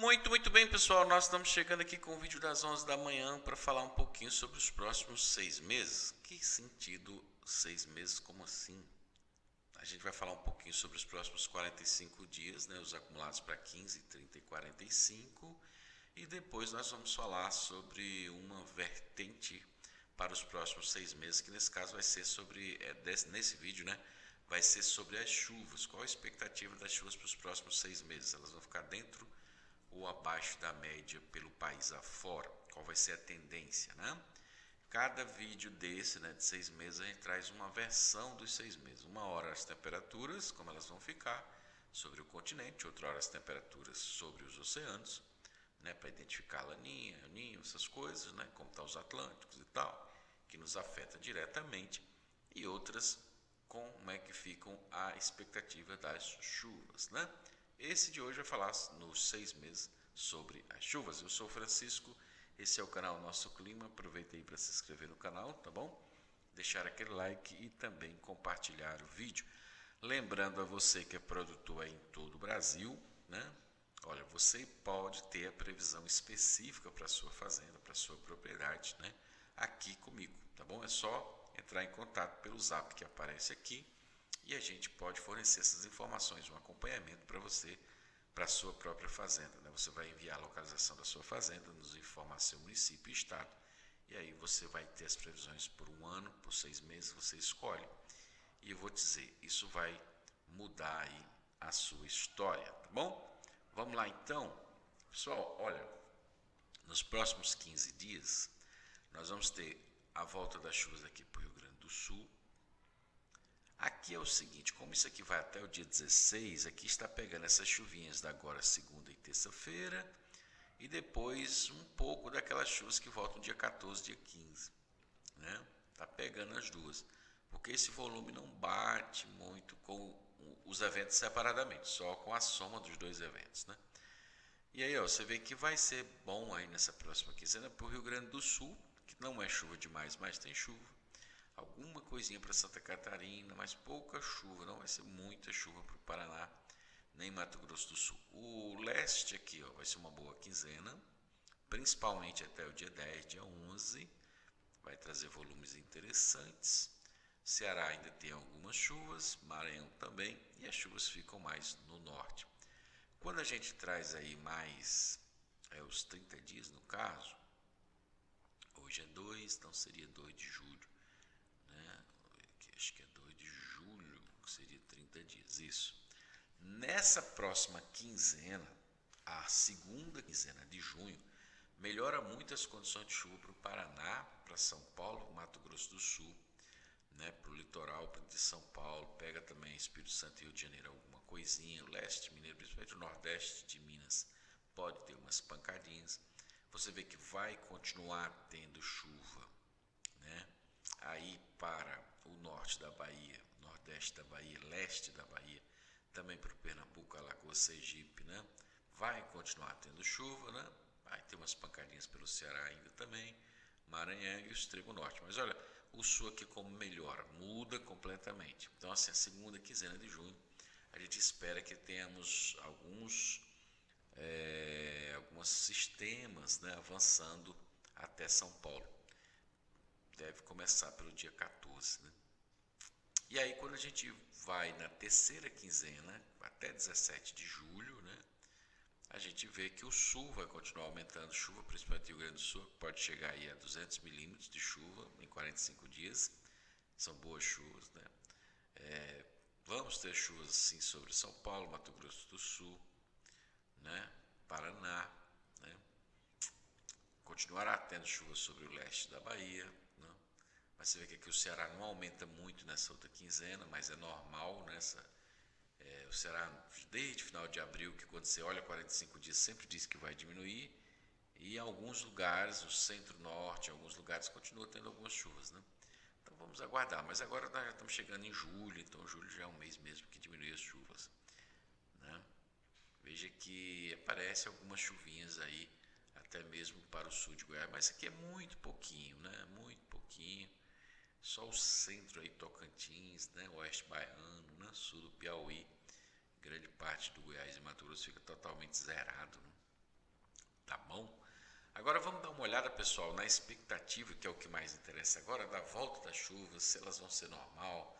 Muito bem, pessoal. Nós estamos chegando aqui com o vídeo das 11 da manhã para falar um pouquinho sobre os próximos 6 meses. Que sentido 6 meses? Como assim? A gente vai falar um pouquinho sobre os próximos 45 dias, né, os acumulados para 15, 30 e 45. E depois nós vamos falar sobre uma vertente para os próximos 6 meses, que nesse caso vai ser sobre, nesse vídeo, né, vai ser sobre as chuvas. Qual a expectativa das chuvas para os próximos 6 meses? Elas vão ficar dentro ou abaixo da média pelo país afora? Qual vai ser a tendência, né? Cada vídeo desse, né, de 6 meses, a gente traz uma versão dos 6 meses. Uma hora as temperaturas, como elas vão ficar sobre o continente, outra hora as temperaturas sobre os oceanos, né, para identificar Laninha, El Ninho, essas coisas, né, como estão os Atlânticos e tal, que nos afeta diretamente, e outras como é que ficam a expectativa das chuvas, né? Esse de hoje vai falar nos 6 meses sobre as chuvas. Eu sou o Francisco, esse é o canal Nosso Clima. Aproveita aí para se inscrever no canal, tá bom? Deixar aquele like e também compartilhar o vídeo. Lembrando a você que é produtor em todo o Brasil, né? Olha, você pode ter a previsão específica para a sua fazenda, para a sua propriedade, né? Aqui comigo, tá bom? É só entrar em contato pelo zap que aparece aqui e a gente pode fornecer essas informações, um acompanhamento para você, para a sua própria fazenda, né? Você vai enviar a localização da sua fazenda, nos informar seu município e estado, e aí você vai ter as previsões por um ano, por 6 meses, você escolhe. E eu vou dizer, isso vai mudar aí a sua história, tá bom? Vamos lá então. Pessoal, olha, nos próximos 15 dias, nós vamos ter a volta das chuvas aqui para o Rio Grande do Sul. Aqui é o seguinte, como isso aqui vai até o dia 16, aqui está pegando essas chuvinhas da agora segunda e terça-feira, e depois um pouco daquelas chuvas que voltam dia 14, dia 15, né? Está pegando as duas, porque esse volume não bate muito com os eventos separadamente, só com a soma dos dois eventos, né? E aí, ó, você vê que vai ser bom aí nessa próxima quinzena para o Rio Grande do Sul, que não é chuva demais, mas tem chuva. Alguma coisinha para Santa Catarina, mas pouca chuva, não vai ser muita chuva para o Paraná, nem Mato Grosso do Sul. O leste aqui, ó, vai ser uma boa quinzena, principalmente até o dia 10, dia 11, vai trazer volumes interessantes. Ceará ainda tem algumas chuvas, Maranhão também, e as chuvas ficam mais no norte. Quando a gente traz aí mais os 30 dias no caso, hoje é 2, então seria 2 de julho, né? Acho que é 2 de julho, que seria 30 dias, isso. Nessa próxima quinzena, a segunda quinzena de junho, melhora muito as condições de chuva para o Paraná, para São Paulo, Mato Grosso do Sul, né, para o litoral de São Paulo, pega também Espírito Santo e Rio de Janeiro alguma coisinha, o leste mineiro, principalmente o nordeste de Minas, pode ter umas pancadinhas. Você vê que vai continuar tendo chuva, né? Aí para o norte da Bahia, nordeste da Bahia, leste da Bahia, também para o Pernambuco, Alagoas, Sergipe, né? Vai continuar tendo chuva, né? Vai ter umas pancadinhas pelo Ceará ainda também, Maranhão e o extremo norte. Mas olha, o sul aqui como melhora, muda completamente. Então assim, a segunda quinzena de junho, a gente espera que tenhamos alguns sistemas, né, avançando até São Paulo. Deve começar pelo dia 14, né? E aí quando a gente vai na terceira quinzena, até 17 de julho, né, a gente vê que o sul vai continuar aumentando chuva, principalmente no Rio Grande do Sul, pode chegar aí a 200 milímetros de chuva em 45 dias, são boas chuvas, né? Vamos ter chuvas assim sobre São Paulo, Mato Grosso do Sul, né? Paraná, né? Continuará tendo chuva sobre o leste da Bahia, né? Mas você vê que aqui o Ceará não aumenta muito nessa outra quinzena, mas é normal nessa. O Ceará, desde final de abril, que quando você olha 45 dias, sempre diz que vai diminuir, e em alguns lugares, o centro-norte, em alguns lugares, continua tendo algumas chuvas, né? Então vamos aguardar, mas agora nós já estamos chegando em julho, então julho já é um mês mesmo que diminui as chuvas, né? Veja que aparece algumas chuvinhas aí, até mesmo para o sul de Goiás, mas aqui é muito pouquinho, né? Muito pouquinho. Só o centro aí, Tocantins, né? Oeste baiano, né? Sul do Piauí, grande parte do Goiás e Mato Grosso fica totalmente zerado, né? tá bom? Agora vamos dar uma olhada, pessoal, na expectativa, que é o que mais interessa agora, da volta das chuvas, se elas vão ser normal,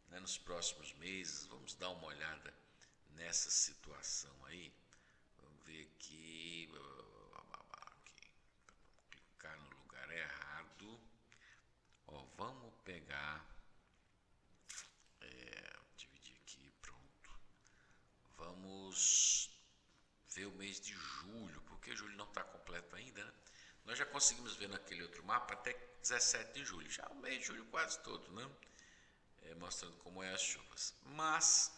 né, nos próximos meses. Vamos dar uma olhada nessa situação aí. Vamos ver aqui, clicar no lugar errado. Ó, vamos pegar, dividir aqui, pronto. Vamos ver o mês de julho, porque julho não está completo ainda, né? Nós já conseguimos ver naquele outro mapa até 17 de julho, já o mês de julho quase todo, né? Mostrando como é as chuvas. Mas,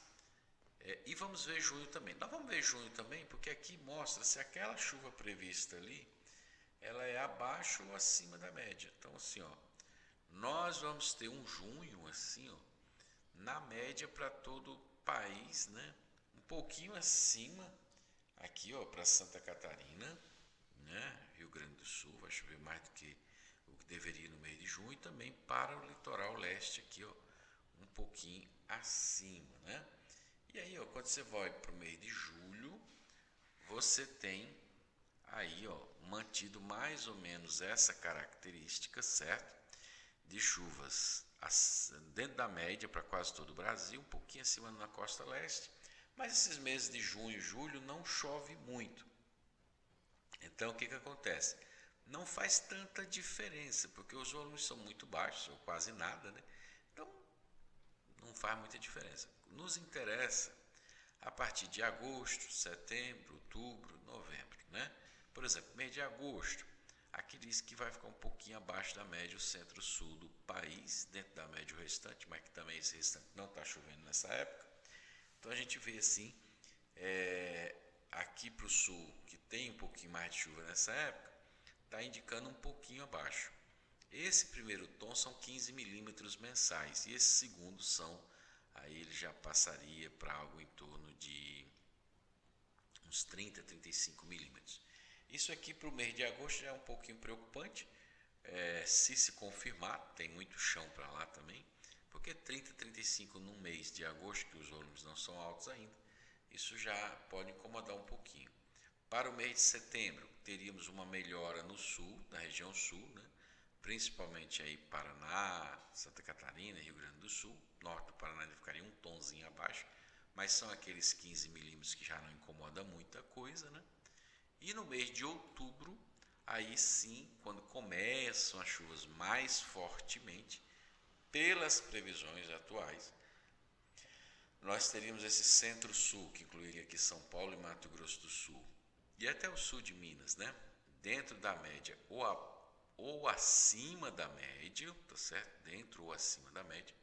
e vamos ver junho também. Nós vamos ver junho também, porque aqui mostra se aquela chuva prevista ali, ela é abaixo ou acima da média. Então, assim, ó, nós vamos ter um junho, assim, ó, na média para todo o país, né? Um pouquinho acima, aqui, ó, para Santa Catarina, né? Rio Grande do Sul, vai chover mais do que o que deveria no mês de junho, e também para o litoral leste aqui, ó, um pouquinho acima, né? E aí, ó, quando você vai para o mês de julho, você tem aí, ó, mantido mais ou menos essa característica, certo? De chuvas dentro da média para quase todo o Brasil, um pouquinho acima na costa leste, mas esses meses de junho e julho não chove muito. Então, o que acontece? Não faz tanta diferença, porque os volumes são muito baixos, ou quase nada, né? Então, não faz muita diferença. Nos interessa a partir de agosto, setembro, outubro, novembro, né? Por exemplo, mês de agosto, aqui diz que vai ficar um pouquinho abaixo da média o centro-sul do país, dentro da média o restante, mas que também esse restante não está chovendo nessa época. Então a gente vê assim, aqui para o sul, que tem um pouquinho mais de chuva nessa época, está indicando um pouquinho abaixo. Esse primeiro tom são 15 milímetros mensais, e esse segundo são, aí ele já passaria para algo em torno de uns 30, 35 milímetros. Isso aqui para o mês de agosto já é um pouquinho preocupante, se confirmar, tem muito chão para lá também, porque 30, 35 no mês de agosto, que os volumes não são altos ainda, isso já pode incomodar um pouquinho. Para o mês de setembro, teríamos uma melhora no sul, na região sul, né? Principalmente aí Paraná, Santa Catarina, Rio Grande do Sul. Norte do Paraná ainda ficaria um tonzinho abaixo, mas são aqueles 15 milímetros que já não incomoda muita coisa, né? E no mês de outubro, aí sim, quando começam as chuvas mais fortemente, pelas previsões atuais, nós teríamos esse centro-sul, que incluiria aqui São Paulo e Mato Grosso do Sul, e até o sul de Minas, né? Dentro da média ou acima da média, tá certo? Dentro ou acima da média,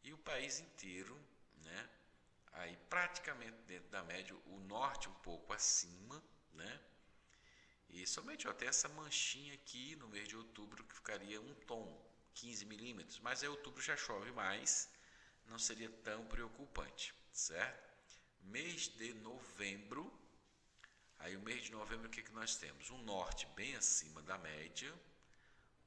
e o país inteiro, né? Aí praticamente dentro da média, o norte um pouco acima, né? E somente até essa manchinha aqui no mês de outubro que ficaria um tom, 15 milímetros, mas aí outubro já chove mais, não seria tão preocupante, certo? Mês de novembro, aí o mês de novembro o que nós temos? Um norte bem acima da média,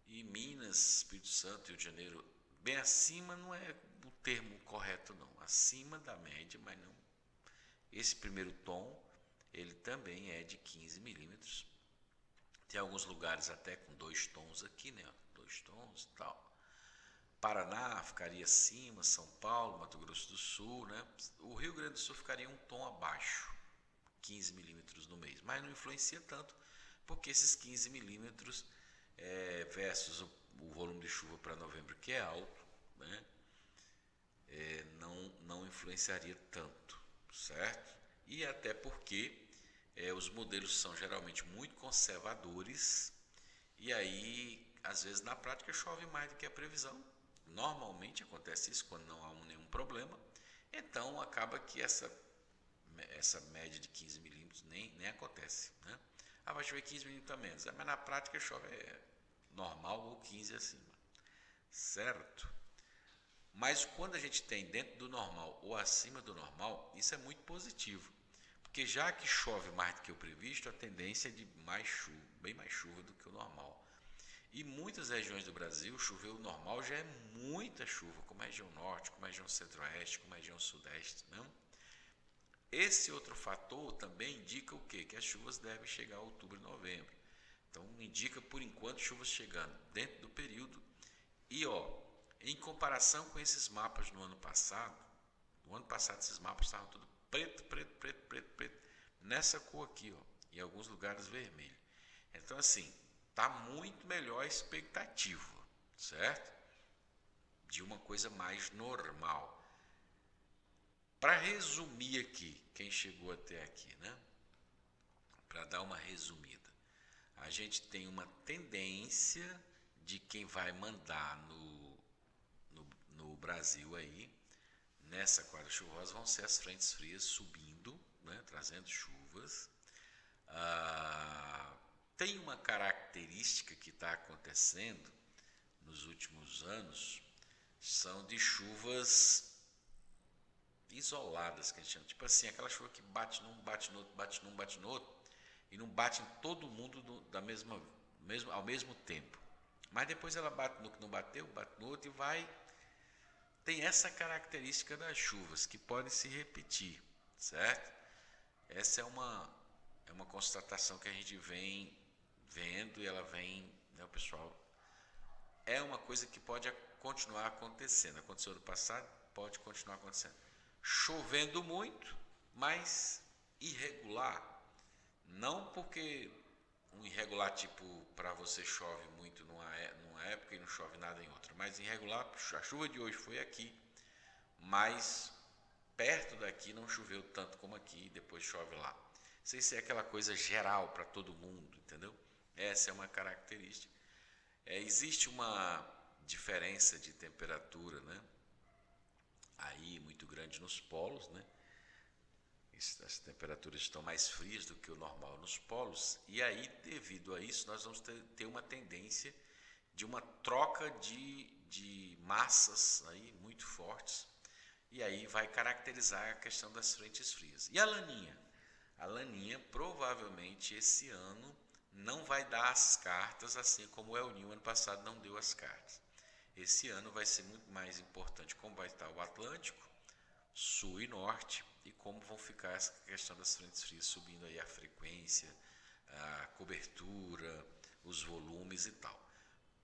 e Minas, Espírito Santo, Rio de Janeiro, bem acima não é o termo correto não, acima da média, mas não. Esse primeiro tom, ele também é de 15 milímetros, tem alguns lugares até com 2 tons aqui, né? 2 tons e tal. Paraná ficaria acima, São Paulo, Mato Grosso do Sul, né? O Rio Grande do Sul ficaria um tom abaixo, 15 milímetros no mês, mas não influencia tanto, porque esses 15 milímetros versus o volume de chuva para novembro, que é alto, né? Não influenciaria tanto, certo? E até porque os modelos são geralmente muito conservadores, e aí, às vezes, na prática, chove mais do que a previsão. Normalmente acontece isso quando não há nenhum problema. Então, acaba que essa média de 15 milímetros nem acontece, né? Vai chover 15 milímetros a menos, mas na prática chove normal ou 15 acima, certo? Mas quando a gente tem dentro do normal ou acima do normal, isso é muito positivo. Porque já que chove mais do que o previsto, a tendência é de mais chuva, bem mais chuva do que o normal. E muitas regiões do Brasil, chover o normal já é muita chuva, como a região norte, como a região centro-oeste, como a região sudeste, não? Esse outro fator também indica o quê? Que as chuvas devem chegar a outubro e novembro. Então indica por enquanto chuvas chegando dentro do período. E em comparação com esses mapas no ano passado esses mapas estavam tudo preto, preto, preto, preto, preto, nessa cor aqui, em alguns lugares vermelho. Então assim, tá muito melhor a expectativa, certo? De uma coisa mais normal. Para resumir aqui, quem chegou até aqui, né? Para dar uma resumida, a gente tem uma tendência de quem vai mandar no Brasil aí, nessa quadra chuvosa, vão ser as frentes frias subindo, né? Trazendo chuvas. Tem uma característica que está acontecendo nos últimos anos, são de chuvas isoladas, que a gente chama. Tipo assim, aquela chuva que bate num, bate no outro, bate num, bate no outro, e não bate em todo mundo ao mesmo tempo. Mas depois ela bate no que não bateu, bate no outro e vai. Tem essa característica das chuvas, que podem se repetir, certo? Essa é uma constatação que a gente vem vendo e ela vem, né, pessoal? É uma coisa que pode continuar acontecendo. Aconteceu no passado, pode continuar acontecendo. Chovendo muito, mas irregular. Não porque um irregular tipo para você chove muito numa época e não chove nada em outra, mas irregular, a chuva de hoje foi aqui, mas perto daqui não choveu tanto como aqui e depois chove lá. Sem ser aquela coisa geral para todo mundo, entendeu? Essa é uma característica. Existe uma diferença de temperatura, né? Aí muito grande nos polos, né? As temperaturas estão mais frias do que o normal nos polos, e aí devido a isso nós vamos ter uma tendência de uma troca de massas aí muito fortes, e aí vai caracterizar a questão das frentes frias. E a laninha? A laninha provavelmente esse ano não vai dar as cartas, assim como o El Niño ano passado não deu as cartas. Esse ano vai ser muito mais importante como vai estar o Atlântico, Sul e Norte, e como vão ficar essa questão das frentes frias subindo aí a frequência, a cobertura, os volumes e tal.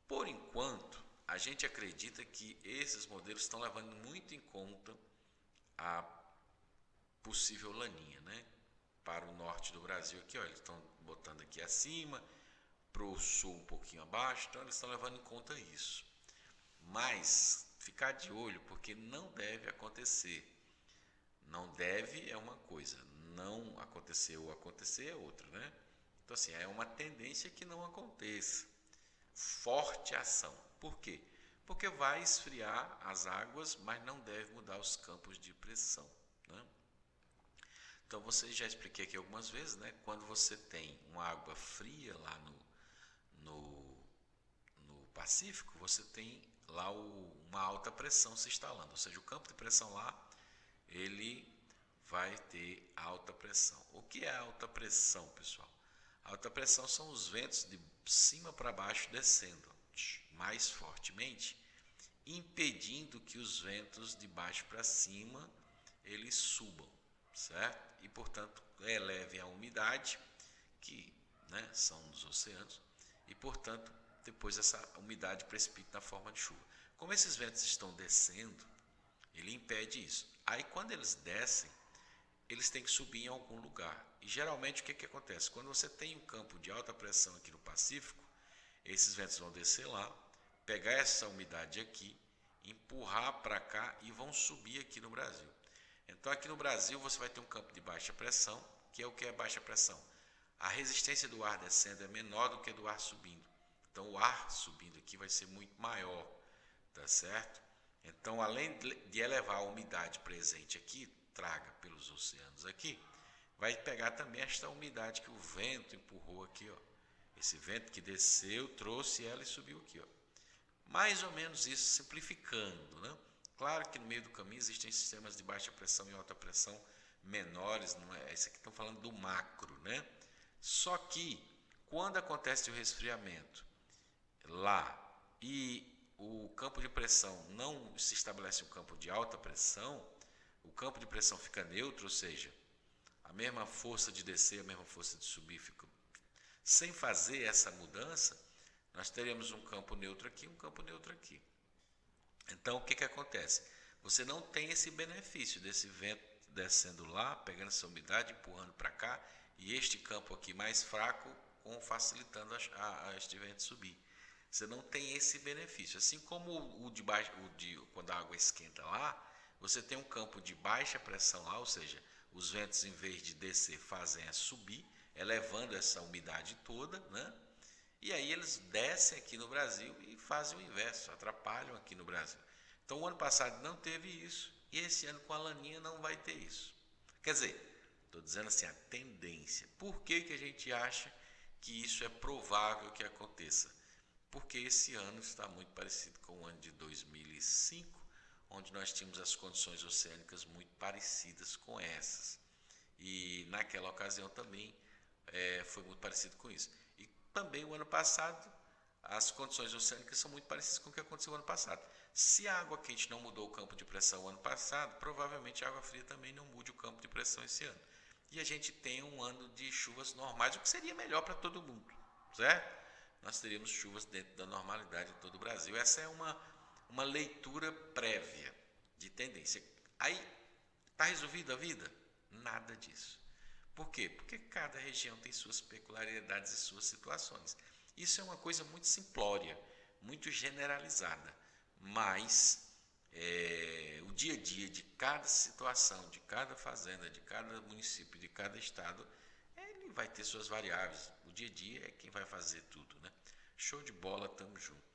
Por enquanto, a gente acredita que esses modelos estão levando muito em conta a possível laninha, né? Para o norte do Brasil aqui, eles estão botando aqui acima, para o sul um pouquinho abaixo, então eles estão levando em conta isso. Mas ficar de olho, porque não deve acontecer. Não deve é uma coisa, não acontecer ou acontecer é outra, né? Então assim, é uma tendência que não aconteça. Forte ação. Por quê? Porque vai esfriar as águas, mas não deve mudar os campos de pressão, né? Então você já expliquei aqui algumas vezes, né? Quando você tem uma água fria lá no Pacífico, você tem lá uma alta pressão se instalando, ou seja, o campo de pressão lá ele vai ter alta pressão. O que é alta pressão, pessoal? Alta pressão são os ventos de cima para baixo descendo mais fortemente, impedindo que os ventos de baixo para cima eles subam, certo? E portanto elevem a umidade, que, né, são dos oceanos, e portanto depois essa umidade precipita na forma de chuva. Como esses ventos estão descendo, ele impede isso. Aí quando eles descem, eles têm que subir em algum lugar. E geralmente o que acontece? Quando você tem um campo de alta pressão aqui no Pacífico, esses ventos vão descer lá, pegar essa umidade aqui, empurrar para cá e vão subir aqui no Brasil. Então aqui no Brasil você vai ter um campo de baixa pressão, que é o que é baixa pressão? A resistência do ar descendo é menor do que do ar subindo. Então o ar subindo aqui vai ser muito maior, tá certo? Então, além de elevar a umidade presente aqui, traga pelos oceanos aqui, vai pegar também esta umidade que o vento empurrou aqui, ó. Esse vento que desceu, trouxe ela e subiu aqui, ó. Mais ou menos isso, simplificando, né? Claro que no meio do caminho existem sistemas de baixa pressão e alta pressão menores, não é? Esse aqui estão falando do macro, né? Só que quando acontece o resfriamento lá e o campo de pressão não se estabelece um campo de alta pressão, o campo de pressão fica neutro, ou seja, a mesma força de descer, a mesma força de subir fica. Sem fazer essa mudança, nós teremos um campo neutro aqui, um campo neutro aqui. Então, o que acontece? Você não tem esse benefício desse vento descendo lá, pegando essa umidade, empurrando para cá, e este campo aqui mais fraco, facilitando este vento subir. Você não tem esse benefício. Assim como quando a água esquenta lá, você tem um campo de baixa pressão lá, ou seja, os ventos, em vez de descer, fazem a subir, elevando essa umidade toda, né? E aí eles descem aqui no Brasil e fazem o inverso, atrapalham aqui no Brasil. Então o ano passado não teve isso, e esse ano com a laninha não vai ter isso. Quer dizer, estou dizendo assim, a tendência. Por que a gente acha que isso é provável que aconteça? Porque esse ano está muito parecido com o ano de 2005, onde nós tínhamos as condições oceânicas muito parecidas com essas. E naquela ocasião também foi muito parecido com isso. E também o ano passado, as condições oceânicas são muito parecidas com o que aconteceu no ano passado. Se a água quente não mudou o campo de pressão o ano passado, provavelmente a água fria também não mude o campo de pressão esse ano. E a gente tem um ano de chuvas normais, o que seria melhor para todo mundo, certo? Nós teríamos chuvas dentro da normalidade em todo o Brasil. Essa é uma leitura prévia de tendência. Aí, está resolvida a vida? Nada disso. Por quê? Porque cada região tem suas peculiaridades e suas situações. Isso é uma coisa muito simplória, muito generalizada, mas o dia a dia de cada situação, de cada fazenda, de cada município, de cada estado, ele vai ter suas variáveis. O dia a dia é quem vai fazer tudo, né? Show de bola, tamo junto.